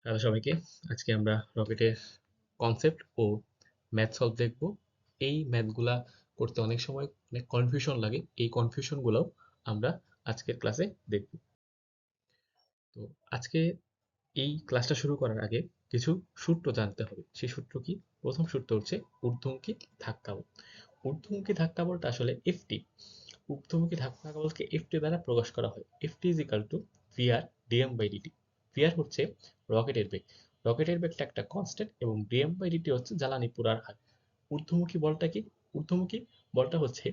Hello সবাইকে। আজকে আমরা রকেটের কনসেপ্ট ও ম্যাথ সলভ দেখব। এই ম্যাথগুলা করতে অনেক সময় অনেক কনফিউশন লাগে। এই কনফিউশনগুলোও আমরা আজকের ক্লাসে দেখব। তো আজকে এই ক্লাসটা শুরু করার আগে কিছু সূত্র জানতে হবে। সেই সূত্র কি? প্রথম সূত্র হচ্ছে ঊর্ধ্বমুখী ধাক্কা বল। ঊর্ধ্বমুখী ধাক্কা বলটা আসলে এফটি। ঊর্ধ্বমুখী ধাক্কা বলকে এফটি দ্বারা প্রকাশ করা হয়। FT is equal to VR DM by dt. VR হচ্ছে রকেটের বেগ। রকেটের বেগটা একটা কনস্ট্যান্ট এবং ডিএম বাই ডিটি হচ্ছে জ্বালানি পোড়ার হার। ঊর্ধ্বমুখী বলটা কি? ঊর্ধ্বমুখী বলটা হচ্ছে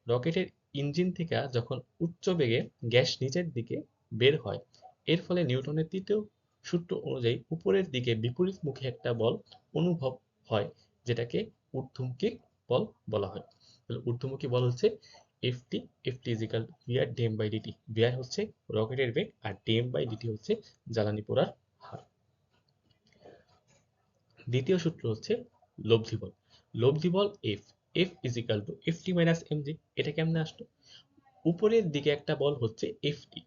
রকেটের ইঞ্জিন থেকে যখন উচ্চ বেগে গ্যাস নিচের দিকে বের হয়, এর ফলে নিউটনের তৃতীয় সূত্র অনুযায়ী উপরের দিকে বিপরীতমুখী একটা বল অনুভব হয়, যেটাকে ঊর্ধ্বমুখী বল বলা হয়। তাহলে ঊর্ধ্বমুখী বল হচ্ছে FT. FT is equal to VR DM by dt. VR হচ্ছে রকেটের বেগ আর ডিএম বাই ডিটি হচ্ছে জ্বালানি পোড়ার হার। দ্বিতীয় সূত্র হচ্ছে লব্ধি বল। লব্ধি বল F. F is equal to FT minus MG. এটা কেমনে আসলো? উপরের দিকে একটা বল হচ্ছে এফটি,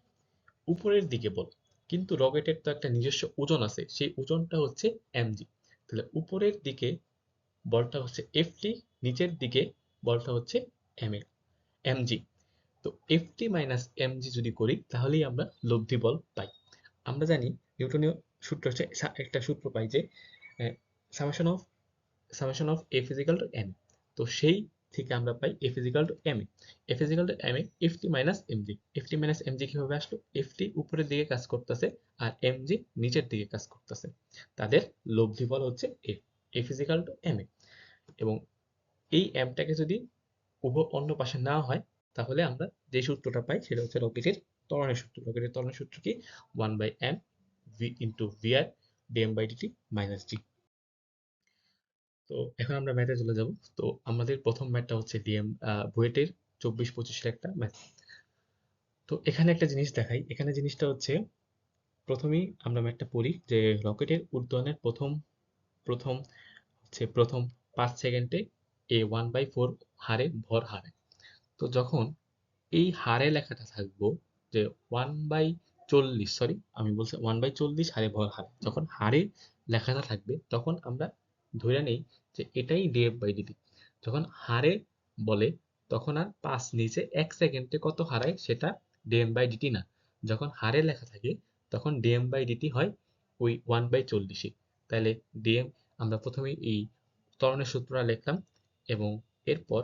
উপরের দিকে বল, কিন্তু রকেটের তো একটা নিজস্ব ওজন আছে, সেই ওজনটা হচ্ছে এমজি। তাহলে উপরের দিকে বলটা হচ্ছে এফটি, নিচের দিকে বলটা হচ্ছে এম এমজি। তো এফটি মাইনাস এমজি যদি করি তাহলেই আমরা লব্ধি বল পাই। আমরা জানি নিউটনীয় সূত্র হচ্ছে একটা সূত্র পাই যে summation of F is equal to M. তো সেই থেকে আমরা পাই F is equal to M A. F is equal to M A FT minus MG. FT minus MG কিভাবে আসলো? এফটি উপরের দিকে কাজ করতেছে আর এমজি নিচের দিকে কাজ করতেছে, তাদের লব্ধি বল হচ্ছে F. F is equal to M A. এবং এই এমটাকে যদি অন্য পাশে না হয়, তাহলে আমরা যে সূত্রটা পাই সেটা হচ্ছে রকেটের ত্বরণের সূত্র। রকেটের ত্বরণের সূত্র কি? 1/m v into VR DM by DT minus G. তো এখন আমরা ম্যাথে চলে যাব। তো আমাদের প্রথম ম্যাথটা হচ্ছে ডিএম বুয়েটের 24-25-এর একটা ম্যাথ। তো এখানে একটা জিনিস দেখাই। এখানে জিনিসটা হচ্ছে প্রথমেই আমরা ম্যাথটা পড়ি যে রকেটের উড্ডয়নের প্রথম প্রথম প্রথম 5 সেকেন্ডে এ 1/4 হারে ভর হারায়। তো যখন এই হারে লেখাটা থাকবো যে 1/40, সরি আমি বলছি 1/40 হারে ভর হারে, যখন হারে লেখাটা থাকবে তখন আমরা ধরে নেই যে এটাই ডিএফ বাই ডিটি। যখন হারে বলে তখন আর 5 নিচে 1 সেকেন্ডে কত হারায় সেটা ডিএম বাই ডিটি না। যখন হারে লেখা থাকে তখন ডিএম বাই ডিটি হয় ওই 1/40। তাহলে ডিএম আমরা প্রথমে এই ত্বরণের সূত্রটা লিখলাম এবং এরপর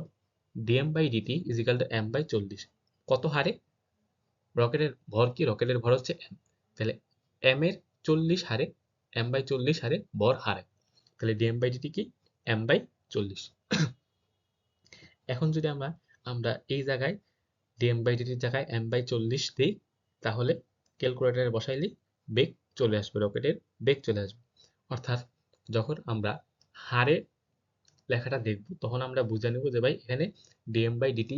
dm by dt is equal to m by 40। কত হারে? রকেটের ভর কি? রকেটের ভর হচ্ছে এম। তাহলে এম এর 40 হারে, এম বাই 40 হারে ভর হারে। তাহলে ডিএম বাই ডিটি কি? M by 40। এখন যদি আমরা আমরা এই জায়গায় ডিএম বাই ডিটির জায়গায় এম বাই 40 দিই, তাহলে ক্যালকুলেটারে বসাইলে বেগ চলে আসবে, রকেটের বেগ চলে আসবে। অর্থাৎ যখন আমরা হারে লেখাটা দেখব তখন আমরা বুঝে নেব যে ভাই এখানে ডিএম বাই ডিটি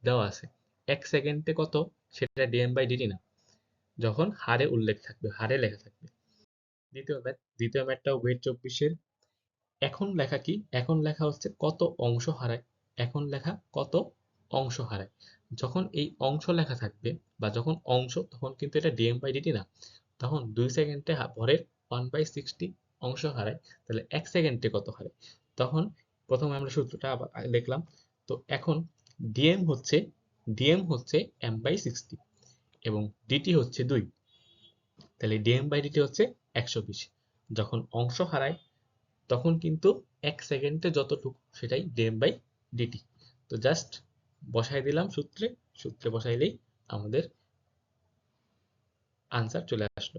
দেওয়া আছে। 1 সেকেন্ডে কত সেটা ডিএম বাই ডিটি না, যখন হারে উল্লেখ থাকবে, হারে লেখা থাকবে। দ্বিতীয় ম্যাথটাও ওয়েট 24-এর। এখন লেখা কি? এখন লেখা হচ্ছে কত অংশ হারায়। এখন লেখা কত অংশ হারায়। যখন এই অংশ লেখা থাকবে বা যখন অংশ, তখন কিন্তু এটা ডিএম বাই ডিটি না। তখন 2 সেকেন্ডে ভরের 1/60 অংশ হারায়। তাহলে 1 সেকেন্ডে কত হারায়? তখন প্রথমে আমরা সূত্রটা আবার লিখলাম। তো এখন ডিএম হচ্ছে এম বাই 60 এবং ডিটি হচ্ছে 2। তাহলে ডিএম বাই ডিটি হচ্ছে 120। যখন অংশ হারায় তখন কিন্তু 1 সেকেন্ডে যতটুকু সেটাই ডিএম বাই ডিটি। তো জাস্ট বসাই দিলাম সূত্রে বসাইলেই আমাদের আনসার চলে আসলো।